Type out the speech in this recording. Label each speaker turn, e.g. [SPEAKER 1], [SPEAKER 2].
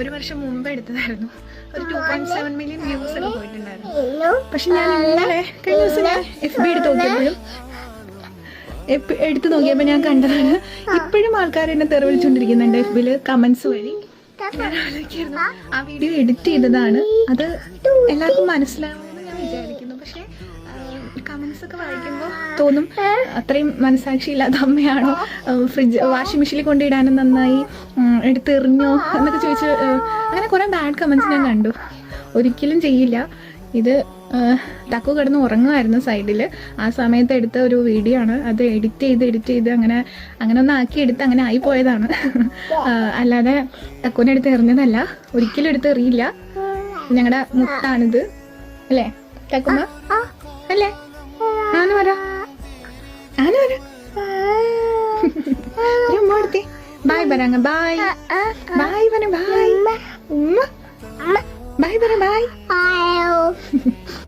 [SPEAKER 1] 1 വർഷം മുമ്പ് എടുത്തതായിരുന്നു. ഒരു 2.7 മില്യൺ വ്യൂസ് ഒക്കെ പോയിട്ടുണ്ടായിരുന്നു. പക്ഷെ ഞാൻ ഇന്നലെ കഴിഞ്ഞ ദിവസം ഞാൻ FB എടുത്തു നോക്കിയപ്പോൾ ഞാൻ കണ്ടതാണ് ഇപ്പോഴും ആൾക്കാർ എന്നെ തെറിവിളിച്ചുകൊണ്ടിരിക്കുന്നുണ്ട് FB കമന്റ്സ് വഴി. ഞാൻ ആലോചിക്കായിരുന്നു ആ വീഡിയോ എഡിറ്റ് ചെയ്തതാണ്, അത് എല്ലാവർക്കും മനസ്സിലാവുമെന്ന് ഞാൻ വിചാരിക്കുന്നു. പക്ഷെ കമന്റ്സ് ഒക്കെ വായിക്കുമ്പോൾ തോന്നും അത്രയും മനസാക്ഷി ഇല്ലാത്ത അമ്മയാണോ, വാഷിംഗ് മെഷീനിൽ കൊണ്ടിടാനും നന്നായി എടുത്തെറിഞ്ഞോ എന്നൊക്കെ ചോദിച്ച് അങ്ങനെ കുറേ ബാഡ് കമന്റ്സ് ഞാൻ കണ്ടു. ഒരിക്കലും ചെയ്യില്ല. ഇത് തക്കു കിടന്ന് ഉറങ്ങുമായിരുന്നു സൈഡിൽ. ആ സമയത്ത് എടുത്ത ഒരു വീഡിയോ ആണ്. അത് എഡിറ്റ് ചെയ്ത് അങ്ങനെ ഒന്ന് ആക്കിയെടുത്ത് അങ്ങനെ ആയിപ്പോയതാണ്. അല്ലാതെ തക്കുവിനെ എടുത്ത് എറിഞ്ഞതല്ല, ഒരിക്കലും എടുത്ത് എറിയില്ല. ഞങ്ങളുടെ മുത്താണിത് അല്ലേ തക്കുമ്മ? അല്ലേ? ആന വരാ ബായ് പറയാങ്ങ. ബായ് പറ. ബായ് ഉമ്മ ബായ് പറ. ബായ്